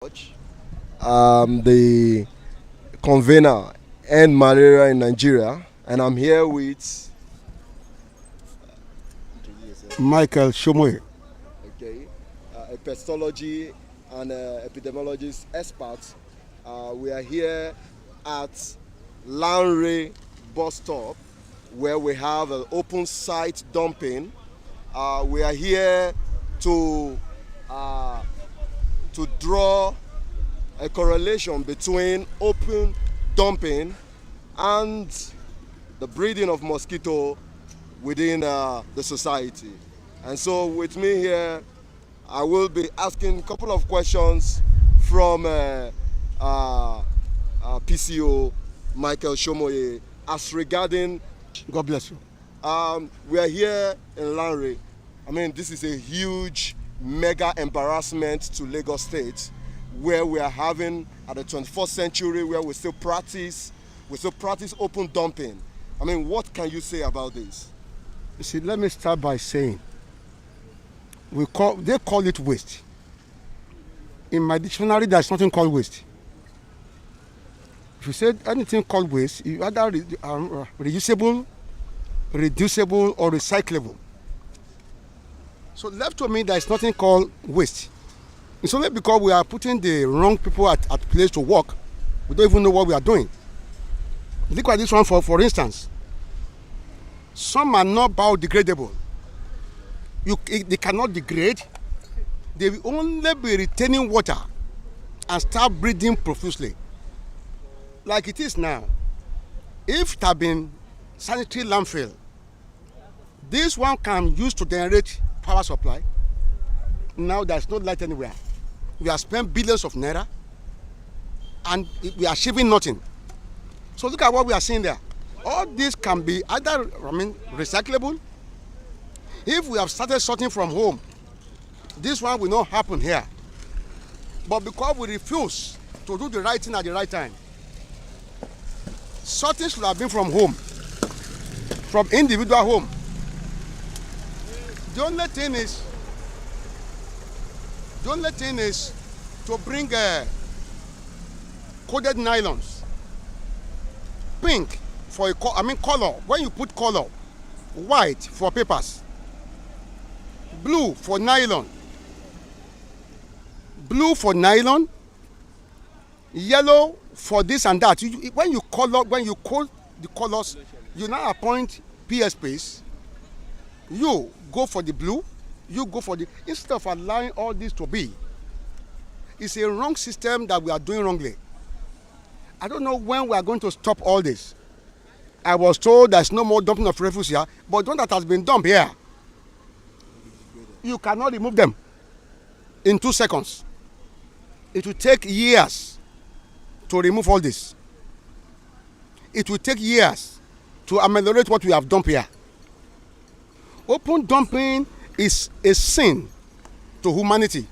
The convener End Malaria in Nigeria, and I'm here with Michael Shomoy. okay, a pestology and epidemiologist expert. We are here at Lanre bus stop where we have an open site dumping. We are here to uh, draw a correlation between open dumping and the breeding of mosquito within the society. And so with me here, I will be asking a couple of questions from PCO Michael Shomoye as regarding. God bless you. We are here in Lanre. I mean, this is a huge mega embarrassment to Lagos State, where we are having at the 21st century, where we still practice open dumping. I mean, what can you say about this? You see, let me start by saying they call it waste. In my dictionary, there's nothing called waste. If you say anything called waste, you either reusable, reducible, or recyclable. So left to me, there's nothing called waste. It's only because we are putting the wrong people at place to work. We don't even know what we are doing. Look at this one for instance. Some are not biodegradable. They cannot degrade. They will only be retaining water and start breathing profusely. Like it is now. If it had been sanitary landfill, this one can use to generate power supply. Now there's no light anywhere. We have spent billions of naira and we are achieving nothing. So look at what we are seeing there. All this can be either recyclable. If we have started sorting from home, this one will not happen here. But because we refuse to do the right thing at the right time, sorting should have been from home, from individual home. The only thing is to bring coded nylons, pink for color. When you put color, white for papers, blue for nylon, yellow for this and that. When you code the colors, you now appoint PSPs. You go for the blue, you go for the, instead of allowing all this to be. It's a wrong system that we are doing wrongly. I don't know when we are going to stop all this. I was told there's no more dumping of refuse here, but the one that has been dumped here, you cannot remove them in 2 seconds. It will take years to remove all this. It will take years to ameliorate what we have dumped here. Open dumping is a sin to humanity.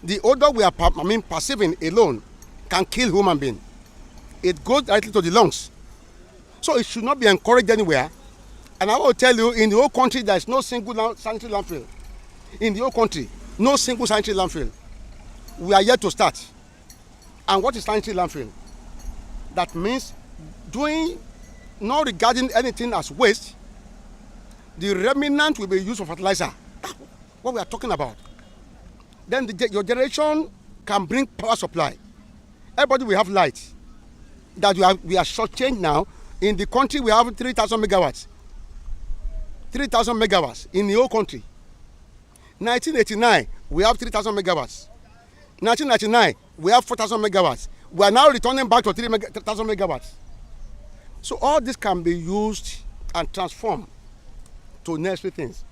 The odor we are perceiving alone can kill human being. It goes directly to the lungs. So it should not be encouraged anywhere. And I will tell you, in the whole country, there is no single sanitary landfill. In the whole country, no single sanitary landfill. We are yet to start. And what is sanitary landfill? That means not regarding anything as waste. The remnant will be used for fertilizer. That's what we are talking about. Then your generation can bring power supply. Everybody will have light. That we are shortchanged now. In the country, we have 3,000 megawatts. 3,000 megawatts in the whole country. 1989, we have 3,000 megawatts. 1999, we have 4,000 megawatts. We are now returning back to 3,000 megawatts. So all this can be used and transformed to necessary things.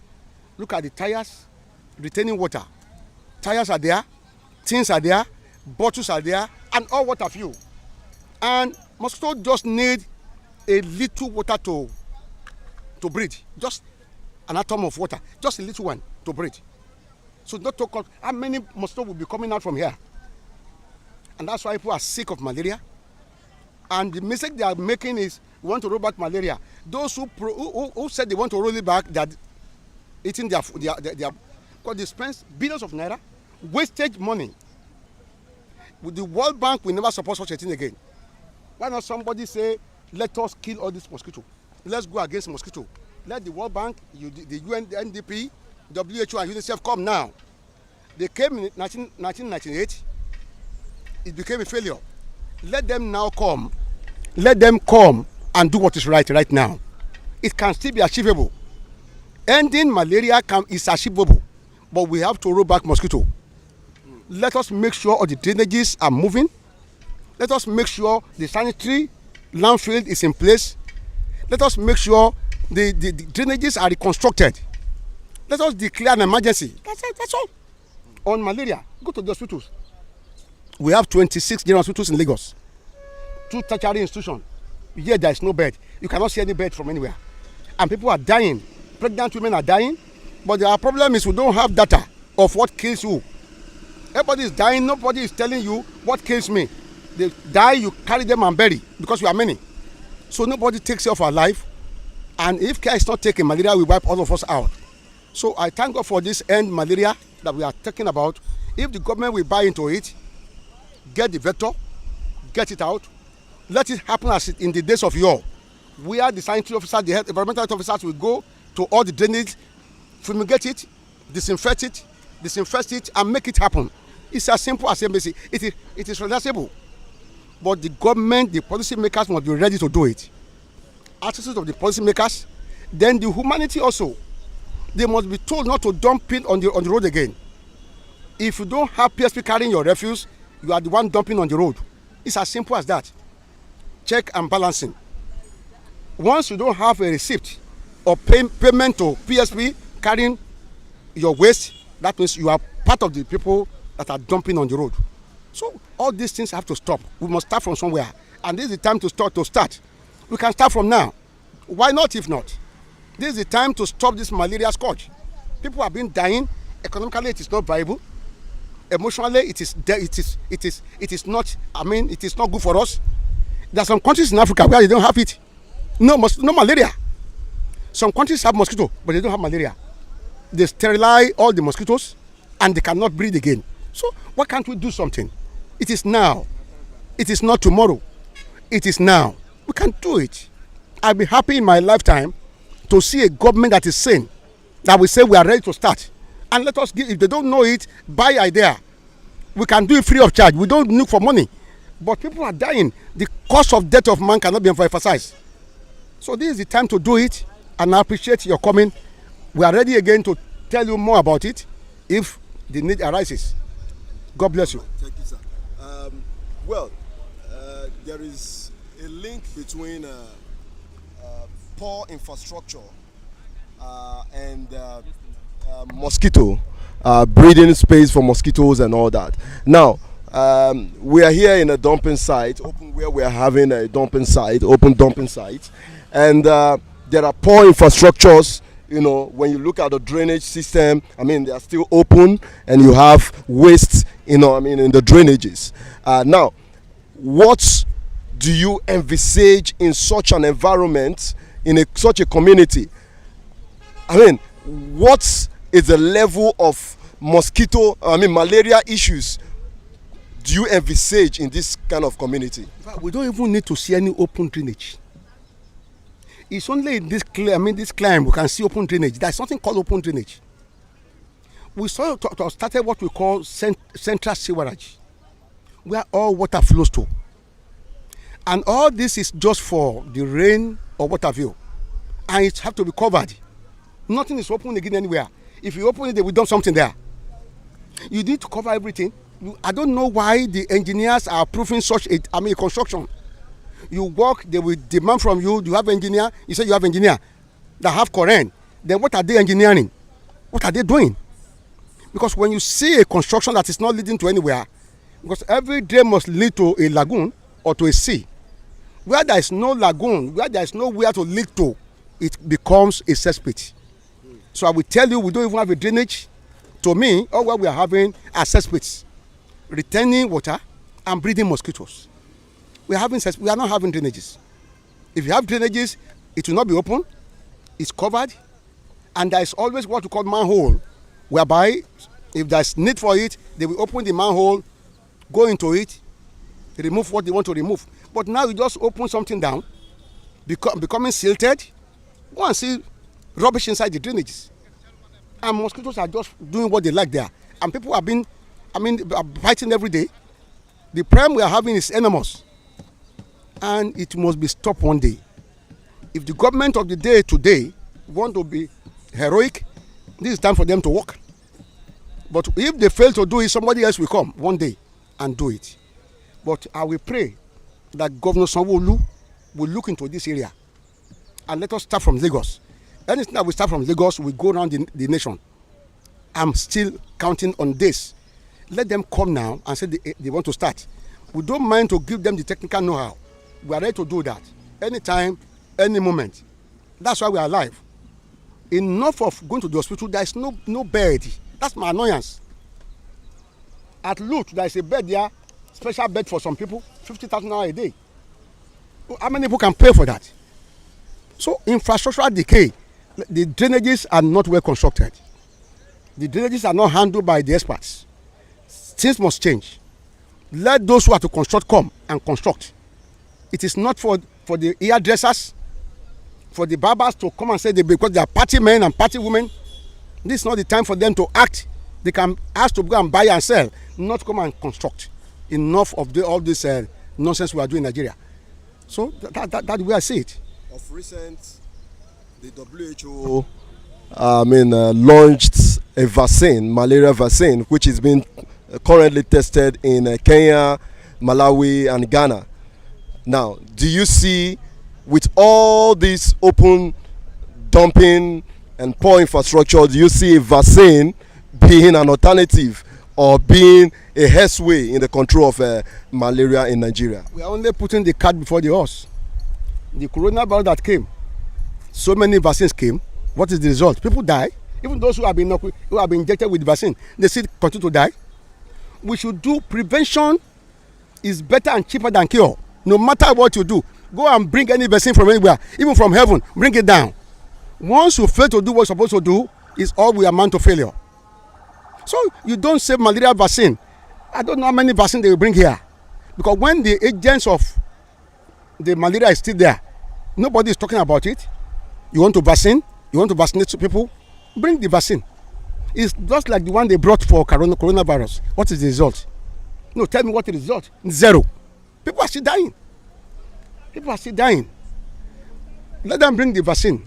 Look at the tires, retaining water. Tires are there, tins are there, bottles are there, and all what have you. And mosquitoes just need a little water to breathe. Just an atom of water, just a little one to breathe. So not talk about how many mosquitoes will be coming out from here. And that's why people are sick of malaria. And the mistake they are making is we want to roll back malaria. Those who said they want to roll it back, they are eating their because they spend billions of naira, wastage money With the World Bank will never support such a thing again. Why not somebody say, let us kill all these mosquitoes? Let's go against mosquito. Let the World Bank, the UN, the NDP, WHO, and UNICEF come now. They came in 1998. It became a failure. Let them now come. Let them come and do what is right now. It can still be achievable. Ending malaria is achievable, but we have to roll back mosquito. Let us make sure all the drainages are moving. Let us make sure the sanitary landfill is in place. Let us make sure the drainages are reconstructed. Let us declare an emergency. That's all. On malaria, go to the hospitals. We have 26 general hospitals in Lagos. 2 tertiary institutions. Here there is no bed. You cannot see any bed from anywhere. And people are dying. Pregnant women are dying. But our problem is we don't have data of what kills you. Everybody is dying. Nobody is telling you what kills me. They die, you carry them and bury because we are many. So nobody takes care of our life. And if care is not taken, malaria will wipe all of us out. So I thank God for this end malaria that we are talking about. If the government will buy into it, get the vector, get it out, let it happen as in the days of yore, where the scientific officers, the health environmental officers will go to all the drainage, fumigate it, disinfect it, and make it happen. It's as simple as embassy. It is reversible. But the government, the policy makers must be ready to do it. Attitude of the policy makers, then the humanity also. They must be told not to dump it on the road again. If you don't have PSP carrying your refuse, you are the one dumping on the road. It's as simple as that. Check and balancing. Once you don't have a receipt or payment to PSP carrying your waste, that means you are part of the people that are dumping on the road. So all these things have to stop. We must start from somewhere. And this is the time to start. We can start from now. Why not if not? This is the time to stop this malaria scourge. People have been dying. Economically, it is not viable. Emotionally, it is not. I mean, it is not good for us. There are some countries in Africa where they don't have it. No malaria. Some countries have mosquito, but they don't have malaria. They sterilize all the mosquitoes, and they cannot breathe again. So why can't we do something? It is now. It is not tomorrow. It is now. We can do it. I'll be happy in my lifetime to see a government that is sane, that will say we are ready to start. And let us give, if they don't know it, buy idea. We can do it free of charge. We don't look for money. But people are dying. The cost of death of man cannot be emphasized. So this is the time to do it, and I appreciate your coming. We are ready again to tell you more about it if the need arises. God bless you. Thank you, sir. There is a link between poor infrastructure and mosquito breeding space for mosquitoes and all that. Now, we are here in a dumping site, where we are having a dumping site, open dumping site, and there are poor infrastructures. You know, when you look at the drainage system, I mean, they are still open, and you have waste, you know, I mean, in the drainages. Now, what do you envisage in such an environment, in such a community? I mean, what is the level of malaria issues do you envisage in this kind of community? We don't even need to see any open drainage. It's only in this climb we can see open drainage. There's something called open drainage. We started what we call central sewerage, where all water flows to. And all this is just for the rain or water view. And it has to be covered. Nothing is open again anywhere. If you open it, they will dump something there. You need to cover everything. I don't know why the engineers are approving such a construction. You work, they will demand from you, do you have engineer? You say you have engineer that have current. Then what are they engineering? What are they doing? Because when you see a construction that is not leading to anywhere, because every drain must lead to a lagoon or to a sea. Where there is no lagoon, where there is nowhere to lead to, it becomes a cesspit. So I will tell you, we don't even have a drainage. To me, all what we are having are cesspits, retaining water and breeding mosquitoes. We are not having drainages. If you have drainages, it will not be open. It's covered, and there is always what we call manhole, whereby if there is need for it, they will open the manhole, go into it, remove what they want to remove. But now you just open something down, becoming silted. Go and see rubbish inside the drainages. And mosquitoes are just doing what they like there. And people have been, biting every day. The problem we are having is enormous. And it must be stopped one day. If the government of the day today want to be heroic, this is time for them to work. But if they fail to do it, somebody else will come one day and do it. But I will pray that Governor Sanwo-Olu will look into this area and let us start from Lagos. Anything that we start from Lagos, we go around the nation. I'm still counting on this. Let them come now and say they want to start. We don't mind to give them the technical know-how. We are ready to do that. Anytime, any moment. That's why we are alive. Enough of going to the hospital, there is no bed. That's my annoyance. At Lut, there is a bed there, special bed for some people, 50,000 naira a day. How many people can pay for that? So infrastructural decay, the drainages are not well constructed. The drainages are not handled by the experts. Things must change. Let those who are to construct come and construct. It is not for the hairdressers, for the barbers to come and say because they are party men and party women. This is not the time for them to act. They can ask to go and buy and sell, not come and construct. Enough of all this nonsense we are doing in Nigeria. So that's the way I see it. Of recent, the WHO launched a vaccine, malaria vaccine, which is being currently tested in Kenya, Malawi, and Ghana. Now, do you see, with all this open dumping and poor infrastructure, do you see a vaccine being an alternative or being a headway in the control of malaria in Nigeria? We are only putting the cart before the horse. The coronavirus that came, so many vaccines came. What is the result? People die. Even those who have been injected with the vaccine, they still continue to die. We should do prevention is better and cheaper than cure. No matter what you do, go and bring any vaccine from anywhere, even from heaven, bring it down. Once you fail to do what you're supposed to do, it's all we amount to failure. So you don't save malaria vaccine. I don't know how many vaccines they will bring here. Because when the agents of the malaria is still there, nobody is talking about it. You want to vaccinate people, bring the vaccine. It's just like the one they brought for coronavirus. What is the result? No, tell me what the result. Zero. People are still dying. Let them bring the vaccine.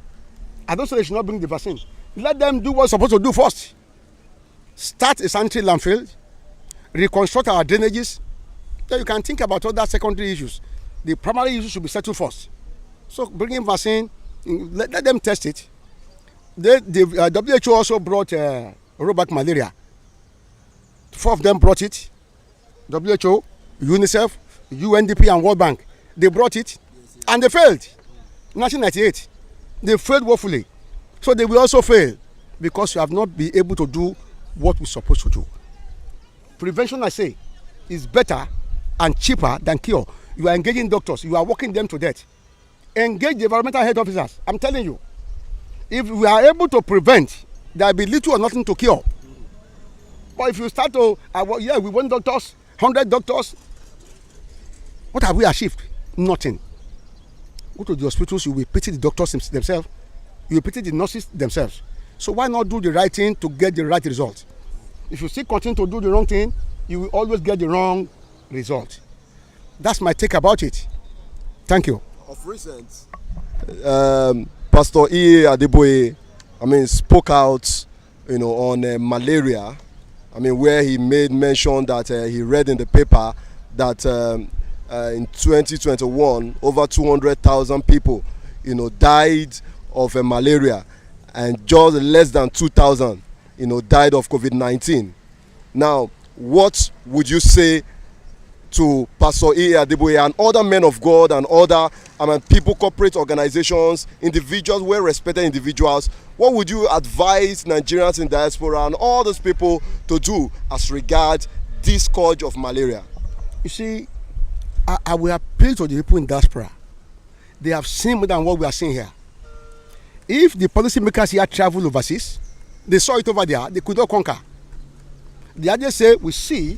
I don't say they should not bring the vaccine. Let them do what's supposed to do first. Start a sanitary landfill, reconstruct our drainages. Then you can think about other secondary issues. The primary issues should be settled first. So bringing vaccine, let them test it. The WHO also brought rollback malaria. 4 of them brought it. WHO, UNICEF, UNDP, and World Bank. They brought it, and they failed. 1998, they failed woefully. So they will also fail because you have not been able to do what we're supposed to do. Prevention, I say, is better and cheaper than cure. You are engaging doctors. You are working them to death. Engage the environmental health officers. I'm telling you, if we are able to prevent, there will be little or nothing to cure. But if you start to, we want doctors, 100 doctors, what have we achieved? Nothing. Go to the hospitals, you will pity the doctors themselves. You will pity the nurses themselves. So why not do the right thing to get the right result? If you still continue to do the wrong thing, you will always get the wrong result. That's my take about it. Thank you. Of recent, Pastor E. Adeboye, spoke out, on malaria. Where he made mention that he read in the paper that in 2021, over 200,000 people, died of malaria, and just less than 2,000, died of COVID-19. Now, what would you say to Pastor E. Adeboye and other men of God and other people, corporate organizations, individuals, well-respected individuals? What would you advise Nigerians in diaspora and all those people to do as regards this scourge of malaria? You see, I will appeal to the people in diaspora. They have seen more than what we are seeing here. If the policymakers here travel overseas, they saw it over there, they could not conquer. They just say, we see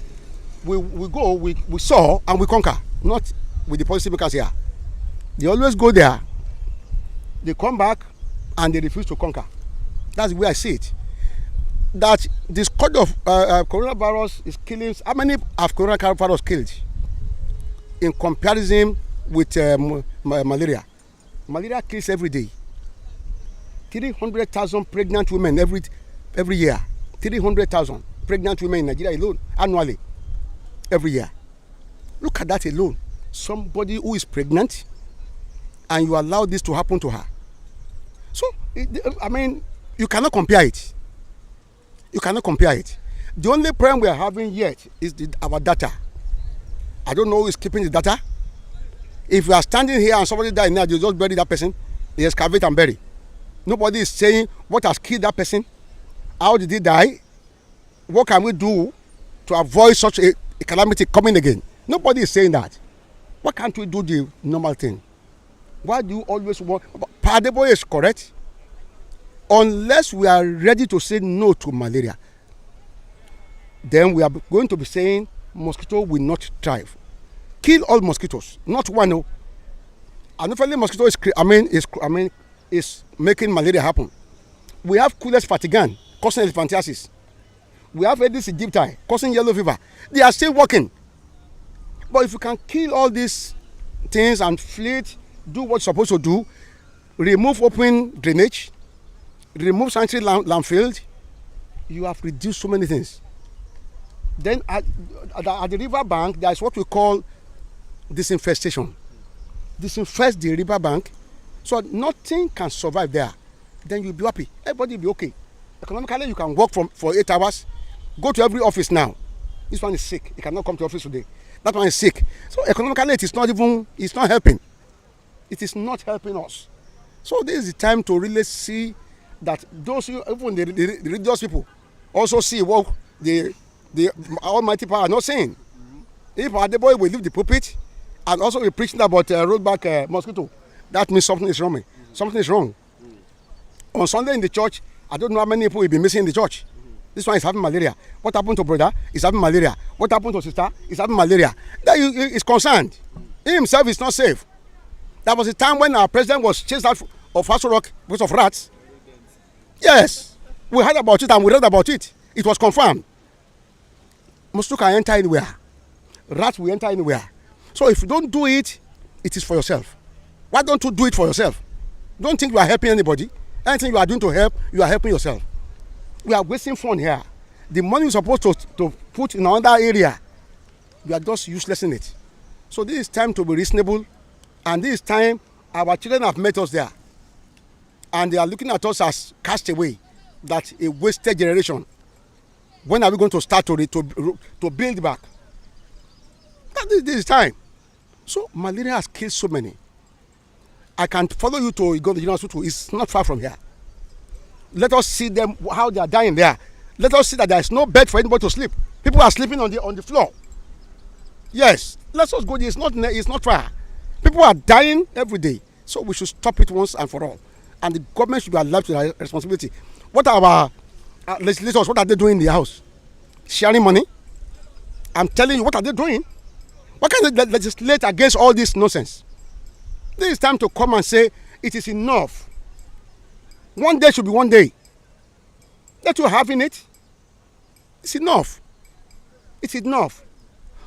we go, we saw and we conquer, not with the policymakers here. They always go there, they come back, and they refuse to conquer. That's the way I see it. That this scourge of coronavirus is killing. How many have coronavirus killed in comparison with malaria? Malaria kills every day. 300,000 pregnant women every year. 300,000 pregnant women in Nigeria alone annually, every year. Look at that alone. Somebody who is pregnant, and you allow this to happen to her. So, I mean, you cannot compare it. You cannot compare it. The only problem we are having yet is our data. I don't know who is keeping the data. If we are standing here and somebody died now, you just bury that person, they excavate and bury. Nobody is saying what has killed that person, how did he die, what can we do to avoid such a calamity coming again. Nobody is saying that. Why can't we do the normal thing? Why do you always want? Padebo is correct. Unless we are ready to say no to malaria, then we are going to be saying mosquito will not thrive. Kill all mosquitoes, not one. No. And not only mosquito is making malaria happen. We have Culex fatigan causing elephantiasis. We have Aedes aegypti causing yellow fever. They are still working. But if you can kill all these things and fleet, do what you're supposed to do, remove open drainage, remove sanitary landfill, you have reduced so many things. Then at the river bank, there is what we call disinfestation. Disinfest the river bank so nothing can survive there. Then you'll be happy. Everybody will be okay. Economically, you can work for 8 hours. Go to every office now. This one is sick. He cannot come to office today. That one is sick. So economically, it's not helping. It is not helping us. So this is the time to really see that those, even the religious people, also see what the Almighty Power are not saying. If Adeboye will leave the pulpit and also be preaching about rollback mosquito, that means something is wrong. Something is wrong. On Sunday in the church, I don't know how many people will be missing in the church. This one is having malaria. What happened to brother? He's having malaria. What happened to sister? He's having malaria. That is concerned. He himself is not safe. That was the time when our president was chased out of Aso Rock because of rats. Yes, we heard about it and we read about it. It was confirmed. Mosquito can enter anywhere. Rats will enter anywhere. So if you don't do it, it is for yourself. Why don't you do it for yourself? Don't think you are helping anybody. Anything you are doing to help, you are helping yourself. We are wasting fun here. The money you're supposed to put in another area, we are just useless in it. So this is time to be reasonable, and this time our children have met us there, and they are looking at us as castaway, that a wasted generation. When are we going to start to build back? This is time. So malaria has killed so many. I can follow you to go to the hospital. It's not far from here. Let us see them, how they are dying there. Let us see that there is no bed for anybody to sleep. People are sleeping on the floor. Yes, let us go there. It's not far. People are dying every day. So we should stop it once and for all. And the government should be allowed to their responsibility. What are our legislators? What are they doing in the house? Sharing money? I'm telling you, what are they doing? Why can't they legislate against all this nonsense? This is time to come and say it is enough. One day should be one day. That you're having it, it's enough. It's enough.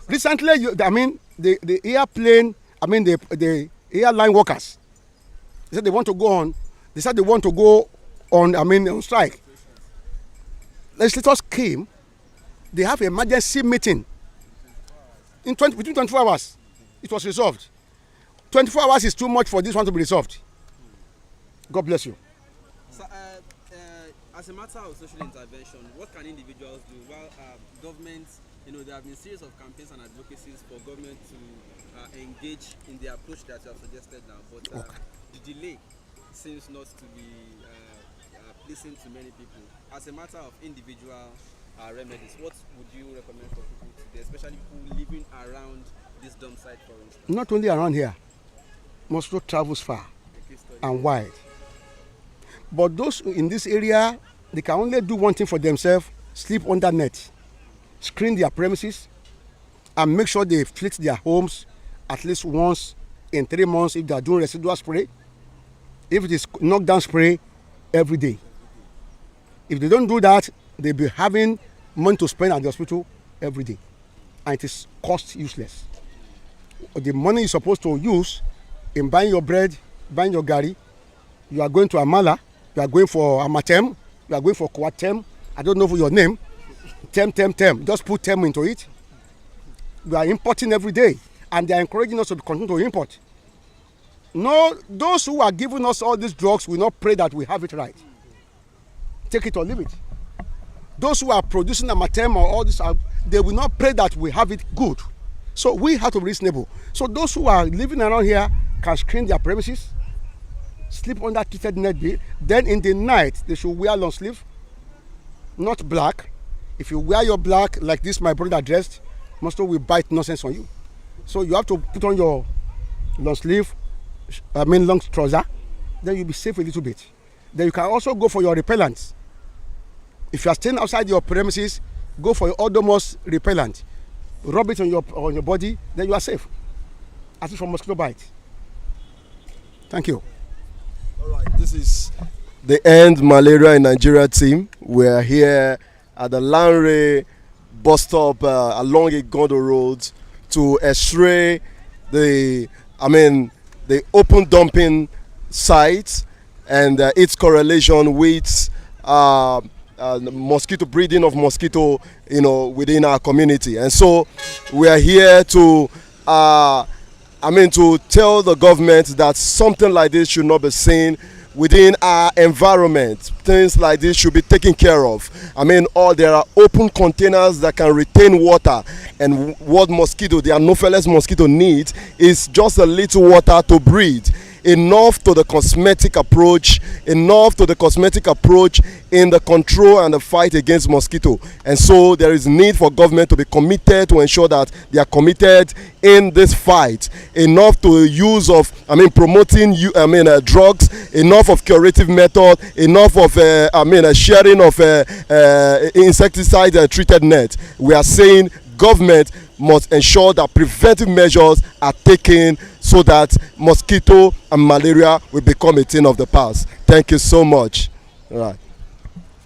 Recently, the airplane, the airline workers, they said they want to go on. They said they want to go on strike. Legislators came. They have an emergency meeting. Between 24 hours, it was resolved. 24 hours is too much for this one to be resolved. God bless you. So, as a matter of social intervention, what can individuals do? Well, governments, there have been a series of campaigns and advocacies for government to engage in the approach that you have suggested now. But the delay seems not to be pleasing to many people. As a matter of individual remedies, what would you recommend for people today, especially people living around this dump site, for instance? Not only around here, mosquito travels far and wide. But those in this area, they can only do one thing for themselves: sleep under net, screen their premises, and make sure they flit their homes at least once in 3 months if they are doing residual spray. If it is knockdown spray, every day. If they don't do that, they'll be having money to spend at the hospital every day, and it is cost useless. The money you're supposed to use in buying your bread, buying your gari, you are going to Amala, you are going for Amatem, you are going for Kwatem, I don't know for your name, Tem. Just put Tem into it. We are importing every day, and they are encouraging us to continue to import. No, those who are giving us all these drugs will not pray that we have it right. Take it or leave it. Those who are producing Amatem or all this, they will not pray that we have it good. So we have to be reasonable. So those who are living around here can screen their premises, sleep under treated net. Then in the night, they should wear long sleeve, not black. If you wear your black like this, my brother dressed, mosquito will bite nonsense on you. So you have to put on your long sleeve, long trouser, then you'll be safe a little bit. Then you can also go for your repellents. If you are staying outside your premises, go for your Odomos repellent. Rub it on your body, then you are safe. As from mosquito bite. Thank you. All right, this is the End Malaria in Nigeria team. We are here at the Lanre bus stop along Igondo Road to x-ray the open dumping site and its correlation with mosquito breeding of mosquito, within our community. And so we are here to to tell the government that something like this should not be seen within our environment. Things like this should be taken care of. There are open containers that can retain water, and what the Anopheles mosquito needs is just a little water to breathe. Enough to the cosmetic approach in the control and the fight against mosquito. And so there is need for government to be committed to ensure that they are committed in this fight. Enough to use of promoting drugs, enough of curative method, enough of sharing of insecticide treated net. We are saying government must ensure that preventive measures are taken so that mosquito and malaria will become a thing of the past. Thank you so much. All right.